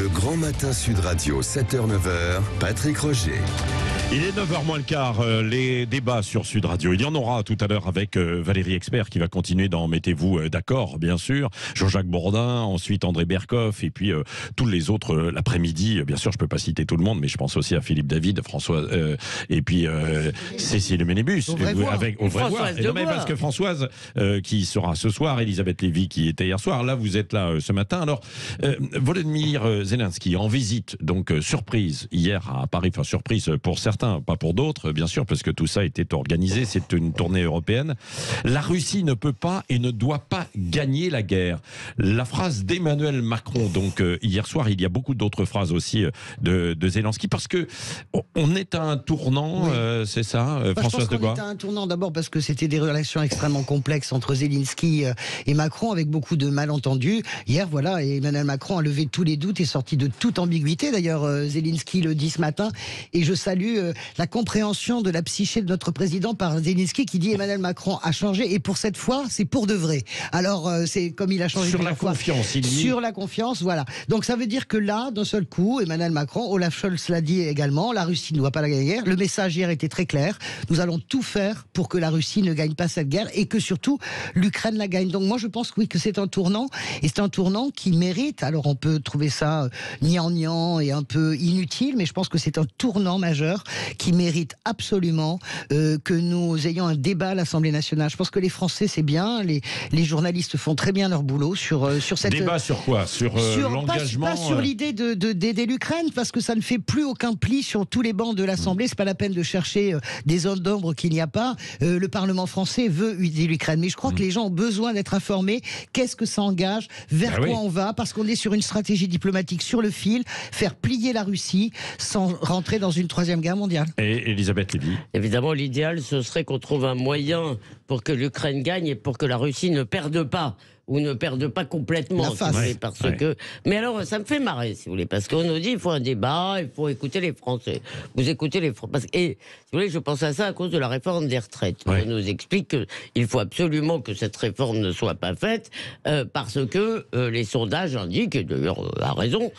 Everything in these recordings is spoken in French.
Le Grand Matin Sud Radio, 7h-9h, Patrick Roger. Il est 9h moins le quart, les débats sur Sud Radio. Il y en aura tout à l'heure avec Valérie Expert qui va continuer dans Mettez-vous d'accord, bien sûr. Jean-Jacques Bourdin, ensuite André Berkoff et puis tous les autres l'après-midi. Bien sûr, je peux pas citer tout le monde, mais je pense aussi à Philippe David, François et puis Cécile Ménébus. Au vrai voir. Parce que Françoise qui sera ce soir, Elisabeth Lévy qui était hier soir. Là, vous êtes là ce matin. Alors, Volodymyr Zelensky en visite, donc surprise hier à Paris. Enfin, surprise pour certains, pas pour d'autres, bien sûr, parce que tout ça était organisé, c'est une tournée européenne. La Russie ne peut pas et ne doit pas gagner la guerre. La phrase d'Emmanuel Macron, donc hier soir, il y a beaucoup d'autres phrases aussi de Zelensky, parce que on est à un tournant, oui. C'est ça, Françoise Debois. On est à un tournant d'abord parce que c'était des relations extrêmement complexes entre Zelensky et Macron, avec beaucoup de malentendus. Hier, voilà, et Emmanuel Macron a levé tous les doutes et sorti de toute ambiguïté. D'ailleurs, Zelensky le dit ce matin, et je salue la compréhension de la psyché de notre président par Zelensky qui dit Emmanuel Macron a changé et pour cette fois c'est pour de vrai. Alors c'est comme il a changé sur la confiance, il dit. Sur la confiance, voilà. Donc ça veut dire que là, d'un seul coup, Emmanuel Macron, Olaf Scholz l'a dit également, la Russie ne doit pas la gagner. Le message hier était très clair. Nous allons tout faire pour que la Russie ne gagne pas cette guerre et que surtout l'Ukraine la gagne. Donc moi je pense oui que c'est un tournant, et c'est un tournant qui mérite. Alors on peut trouver ça gnangnan et un peu inutile, mais je pense que c'est un tournant majeur qui mérite absolument que nous ayons un débat à l'Assemblée nationale. Je pense que les Français, c'est bien, les journalistes font très bien leur boulot sur cette... Débat sur quoi ? Sur l'engagement pas sur l'idée d'aider l'Ukraine, parce que ça ne fait plus aucun pli sur tous les bancs de l'Assemblée. C'est pas la peine de chercher des zones d'ombre qu'il n'y a pas. Le Parlement français veut aider l'Ukraine, mais je crois que les gens ont besoin d'être informés. Qu'est-ce que ça engage ? Vers quoi on va ? Parce qu'on est sur une stratégie diplomatique sur le fil, faire plier la Russie sans rentrer dans une troisième guerre mondiale. Et Elisabeth Lévy. Évidemment, l'idéal, ce serait qu'on trouve un moyen pour que l'Ukraine gagne et pour que la Russie ne perde pas. Ou ne perdent pas complètement, si vous voulez, parce que... Mais alors, ça me fait marrer, si vous voulez, parce qu'on nous dit il faut un débat, il faut écouter les Français. Vous écoutez les Français. Et, si vous voulez, je pense à ça à cause de la réforme des retraites. On nous explique qu'il faut absolument que cette réforme ne soit pas faite, parce que les sondages indiquent, et d'ailleurs, à raison,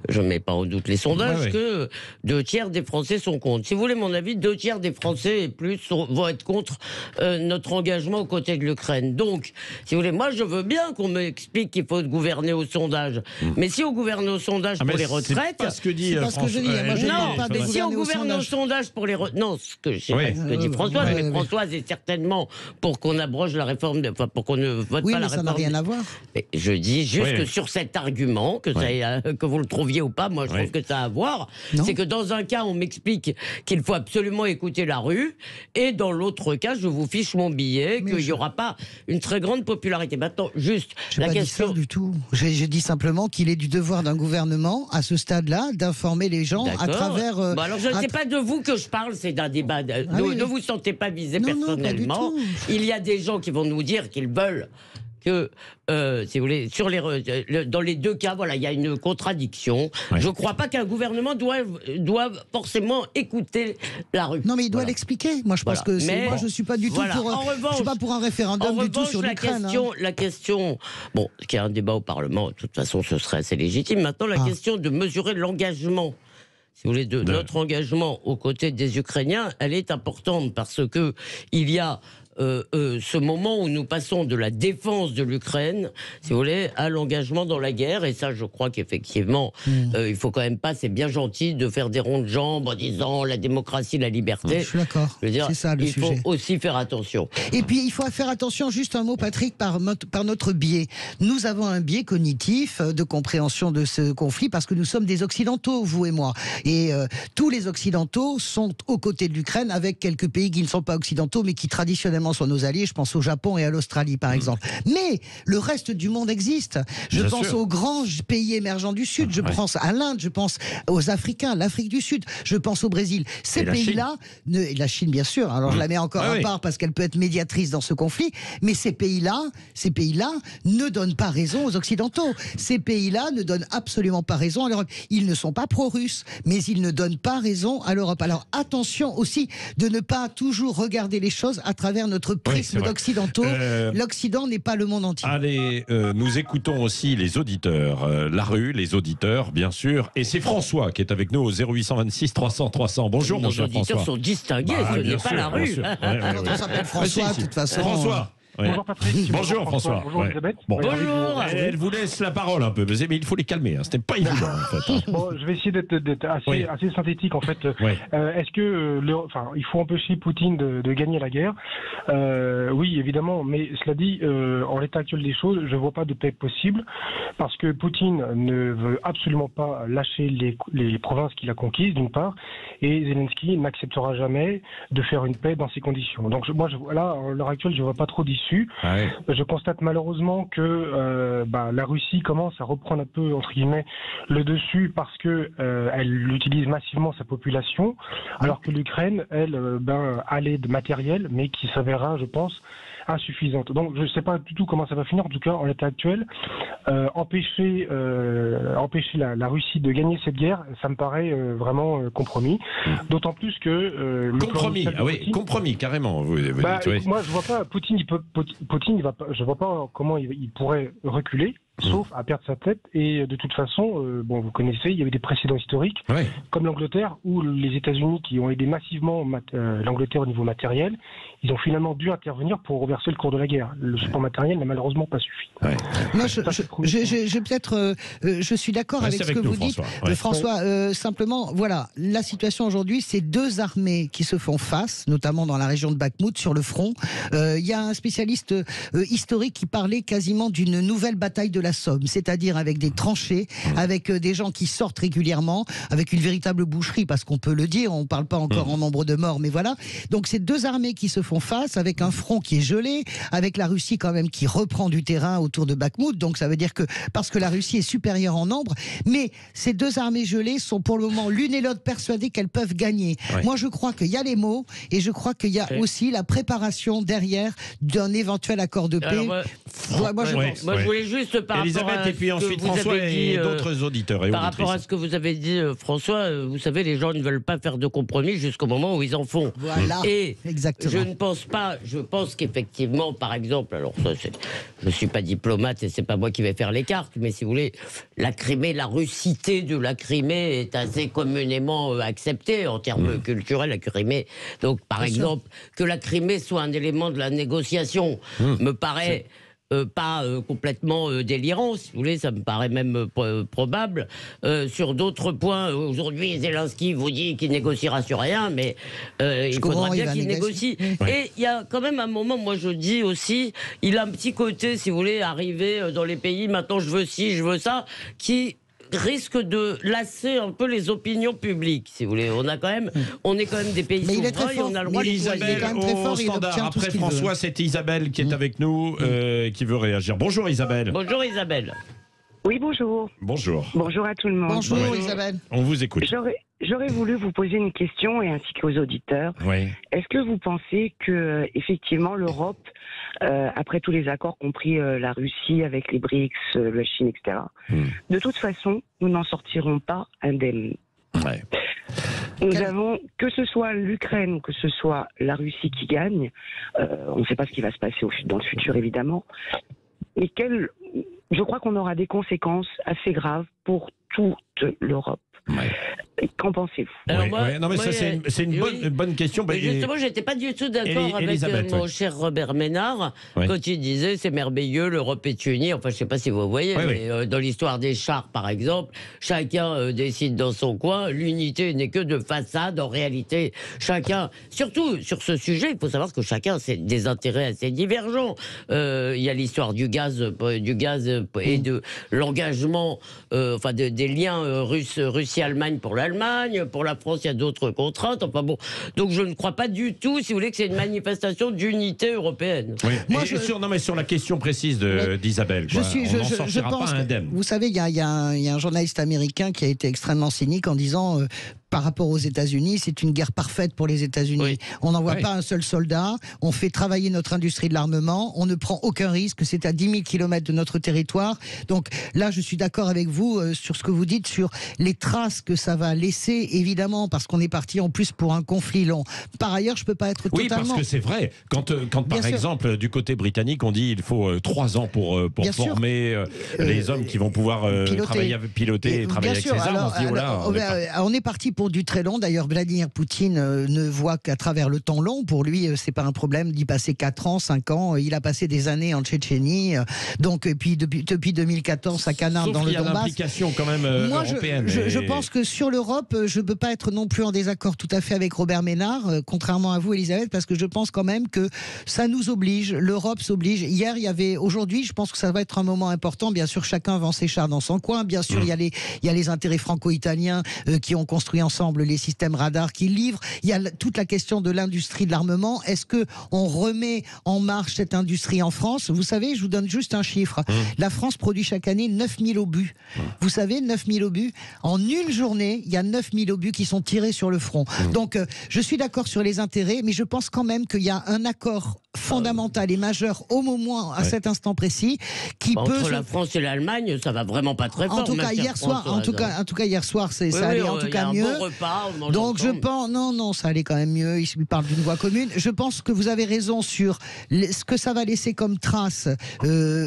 je ne mets pas en doute les sondages, que 2 tiers des Français sont contre. Si vous voulez mon avis, 2 tiers des Français et plus vont être contre notre engagement aux côtés de l'Ukraine. Donc, si vous voulez, moi, je veux bien qu'on m'explique qu'il faut gouverner au sondage. Mais si on gouverne au sondage pour les retraites... C'est pas ce que dit François. Non, mais si on gouverne au sondage pour les retraites... Non, ce que dit Françoise, mais Françoise est certainement pour qu'on abroge la réforme... Enfin, pour qu'on ne vote pas la réforme... Oui, mais ça n'a rien à voir. Mais je dis juste que sur cet argument, que vous le trouviez ou pas, moi je trouve que ça a à voir, c'est que dans un cas, on m'explique qu'il faut absolument écouter la rue, et dans l'autre cas, je vous fiche mon billet, qu'il n'y aura pas une très grande popularité. Maintenant, juste je n'ai pas dit ça du tout. J'ai dit simplement qu'il est du devoir d'un gouvernement, à ce stade-là, d'informer les gens à travers... Bon, alors je ne sais pas de vous que je parle, c'est d'un débat. Ne vous sentez pas visé personnellement. Il y a des gens qui vont nous dire qu'ils veulent que, si vous voulez, dans les 2 cas, voilà, il y a une contradiction. Je ne crois pas qu'un gouvernement doit forcément écouter la rue. Non, mais il doit l'expliquer. Moi, je pense que moi, je ne suis pas du tout je suis pas pour un référendum du tout sur l'Ukraine. La question, bon, qu'il y a un débat au Parlement, de toute façon, ce serait assez légitime. Maintenant, la question de mesurer l'engagement, si vous voulez, de notre engagement aux côtés des Ukrainiens, elle est importante parce que il y a ce moment où nous passons de la défense de l'Ukraine, si vous voulez, à l'engagement dans la guerre. Et ça, je crois qu'effectivement, il faut quand même pas, c'est bien gentil de faire des ronds de jambes en disant la démocratie, la liberté. Je suis d'accord, c'est ça le sujet. Il faut aussi faire attention. Et puis, il faut faire attention, juste un mot, Patrick, par notre biais. Nous avons un biais cognitif de compréhension de ce conflit parce que nous sommes des Occidentaux, vous et moi. Et tous les Occidentaux sont aux côtés de l'Ukraine, avec quelques pays qui ne sont pas occidentaux, mais qui traditionnellement sont nos alliés. Je pense au Japon et à l'Australie, par exemple. Mais le reste du monde existe. Je pense aux grands pays émergents du Sud. Je pense à l'Inde. Je pense aux Africains, l'Afrique du Sud. Je pense au Brésil. Ces pays-là, la Chine, bien sûr. Alors je la mets encore à part parce qu'elle peut être médiatrice dans ce conflit. Mais ces pays-là ne donnent pas raison aux Occidentaux. Ces pays-là ne donnent absolument pas raison à l'Europe. Ils ne sont pas pro-russes, mais ils ne donnent pas raison à l'Europe. Alors attention aussi de ne pas toujours regarder les choses à travers notre notre prisme d'occidentaux. L'Occident n'est pas le monde entier. Allez, nous écoutons aussi les auditeurs. La rue, les auditeurs, bien sûr. Et c'est François qui est avec nous au 0826 300 300. Bonjour, mon cher François. Les auditeurs sont distingués, ce n'est pas la rue. On s'appelle François, de toute façon. François. Ouais. Bonjour Patrick. Bonjour François. Bonjour Elisabeth. Bon. Bonjour. Elle vous laisse la parole un peu, mais il faut les calmer. C'était pas évident en fait. Bon, je vais essayer d'être assez synthétique en fait. Est-ce que il faut empêcher Poutine de gagner la guerre? Oui, évidemment, mais cela dit, en l'état actuel des choses, je vois pas de paix possible parce que Poutine ne veut absolument pas lâcher les provinces qu'il a conquises d'une part, et Zelensky n'acceptera jamais de faire une paix dans ces conditions. Donc moi, là, à l'heure actuelle, je vois pas trop d'issue. Je constate malheureusement que la Russie commence à reprendre un peu entre guillemets le dessus parce que elle utilise massivement sa population, alors que l'Ukraine, elle, a l'aide matérielle, mais qui s'avérera, je pense, insuffisante. Donc je ne sais pas du tout comment ça va finir. En tout cas, en l'état actuel, empêcher la Russie de gagner cette guerre, ça me paraît vraiment compromis. D'autant plus que compromis carrément. Moi, je vois pas Poutine. Poutine, je vois pas comment il pourrait reculer. Sauf à perdre sa tête. Et de toute façon, vous connaissez, il y avait des précédents historiques, comme l'Angleterre, où les États-Unis, qui ont aidé massivement l'Angleterre au niveau matériel, ils ont finalement dû intervenir pour reverser le cours de la guerre. Le support matériel n'a malheureusement pas suffi. Moi, je suis d'accord avec ce que vous dites, François. Simplement, voilà, la situation aujourd'hui, c'est deux armées qui se font face, notamment dans la région de Bakhmout, sur le front. Il y a un spécialiste historique qui parlait quasiment d'une nouvelle bataille de la Somme, c'est-à-dire avec des tranchées, avec des gens qui sortent régulièrement, avec une véritable boucherie, parce qu'on peut le dire, on ne parle pas encore en nombre de morts, mais voilà. Donc c'est deux armées qui se font face, avec un front qui est gelé, avec la Russie quand même qui reprend du terrain autour de Bakhmout, donc ça veut dire que, parce que la Russie est supérieure en nombre, mais ces deux armées gelées sont pour le moment l'une et l'autre persuadées qu'elles peuvent gagner. Moi je crois qu'il y a les mots, et je crois qu'il y a aussi la préparation derrière d'un éventuel accord de paix. Moi je voulais juste par Elisabeth, rapport à et puis ensuite François et d'autres auditeurs et par rapport à ce que vous avez dit, François, vous savez, les gens ne veulent pas faire de compromis jusqu'au moment où ils en font. Voilà, et exactement. Je ne pense pas, je pense qu'effectivement, par exemple, alors ça, je ne suis pas diplomate et c'est pas moi qui vais faire les cartes, mais si vous voulez, la Crimée, la russité de la Crimée est assez communément acceptée en termes culturels, la Crimée. Donc, par exemple, que la Crimée soit un élément de la négociation me paraît... pas complètement délirant, si vous voulez, ça me paraît même probable. Sur d'autres points, aujourd'hui, Zelensky vous dit qu'il négociera sur rien, mais il faudra bien qu'il négocie. Et il y a quand même un moment, moi je dis aussi, il a un petit côté, si vous voulez, arrivé dans les pays, maintenant je veux ci, je veux ça, qui risque de lasser un peu les opinions publiques, si vous voulez. On est quand même des pays souverains et on a le droit de Isabelle au standard. Après François, c'est Isabelle qui est avec nous, qui veut réagir. Bonjour Isabelle. Bonjour Isabelle. Oui, bonjour. Bonjour. Bonjour à tout le monde. Bonjour Isabelle. On vous écoute. J'aurais voulu vous poser une question et ainsi qu'aux auditeurs. Est-ce que vous pensez que effectivement l'Europe, après tous les accords compris la Russie avec les BRICS, la Chine, etc., de toute façon, nous n'en sortirons pas indemnes. Nous avons, que ce soit l'Ukraine ou que ce soit la Russie qui gagne, on ne sait pas ce qui va se passer dans le futur évidemment, mais je crois qu'on aura des conséquences assez graves pour toute l'Europe. Qu'en pensez-vous? C'est une bonne question. Justement, j'étais pas du tout d'accord avec mon cher Robert Ménard quand il disait c'est merveilleux, l'Europe est unie. Enfin, je sais pas si vous voyez, mais dans l'histoire des chars, par exemple, chacun décide dans son coin. L'unité n'est que de façade. En réalité, chacun, surtout sur ce sujet, il faut savoir que chacun a des intérêts assez divergents. Il y a l'histoire du gaz et de l'engagement, des liens Russie-Allemagne pour l'Allemagne, pour la France, il y a d'autres contraintes. Enfin bon, donc je ne crois pas du tout, si vous voulez, que c'est une manifestation d'unité européenne. Sur la question précise d'Isabelle, je pense pas indemne. Vous savez, il y a un journaliste américain qui a été extrêmement cynique en disant par rapport aux États-Unis, c'est une guerre parfaite pour les États-Unis. Oui. On n'envoie pas un seul soldat, on fait travailler notre industrie de l'armement, on ne prend aucun risque, c'est à 10 000 km de notre territoire. Donc là, je suis d'accord avec vous sur ce que vous dites, sur les traces que ça va laisser, évidemment, parce qu'on est parti en plus pour un conflit long. Par ailleurs, je ne peux pas être totalement... Oui, parce que c'est vrai. Quand par exemple, du côté britannique, on dit qu'il faut 3 ans pour former les hommes qui vont pouvoir piloter et travailler avec ces armes. On est parti pour du très long. D'ailleurs, Vladimir Poutine ne voit qu'à travers le temps long. Pour lui, c'est pas un problème d'y passer 4 ans, 5 ans. Il a passé des années en Tchétchénie. Donc, et puis depuis 2014, ça canarde dans le Donbass. Sauf qu'il y a l'implication quand même européenne. Je pense que sur l'Europe, je ne peux pas être non plus en désaccord tout à fait avec Robert Ménard, contrairement à vous, Elisabeth, parce que je pense quand même que ça nous oblige. L'Europe s'oblige. Aujourd'hui, je pense que ça va être un moment important. Bien sûr, chacun vend ses chars dans son coin. Bien sûr, il y a les intérêts franco-italiens qui ont construit ensemble les systèmes radars qui livrent. Il y a toute la question de l'industrie de l'armement. Est-ce que on remet en marche cette industrie en France? Vous savez, je vous donne juste un chiffre. La France produit chaque année 9000 obus. Vous savez, 9000 obus. En une journée, il y a 9000 obus qui sont tirés sur le front. Donc, je suis d'accord sur les intérêts, mais je pense quand même qu'il y a un accord fondamental et majeur, au moment, à cet instant précis, qui peut... Entre la France et l'Allemagne, ça va vraiment pas très fort. En tout cas, hier soir, ça allait en tout cas mieux. Un bon repas, donc je pense, non, ça allait quand même mieux. Il parle d'une voix commune. Je pense que vous avez raison sur ce que ça va laisser comme trace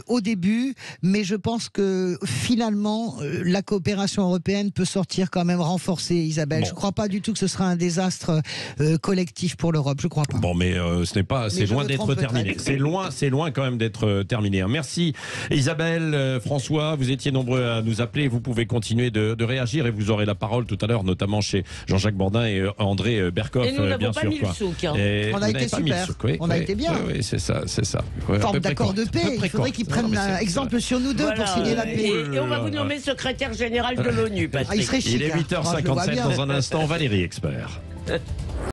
au début, mais je pense que finalement, la coopération européenne peut sortir quand même renforcée, Isabelle. Je ne crois pas du tout que ce sera un désastre collectif pour l'Europe. Je crois pas. Bon, mais ce n'est pas, c'est loin d'être terminé. C'est loin quand même d'être terminé. Merci Isabelle, François, vous étiez nombreux à nous appeler. Vous pouvez continuer de réagir et vous aurez la parole tout à l'heure, notamment chez Jean-Jacques Bourdin et André Berkoff. Et nous n'avons pas mis le souk. On a été super. On a été bien. Oui, c'est ça. Forme d'accord de paix. Il faudrait qu'ils prennent exemple sur nous deux pour signer la paix. Et on va vous nommer secrétaire général de l'ONU, Patrick. Il serait chic. Il est 8h57 dans un instant. Valérie Expert.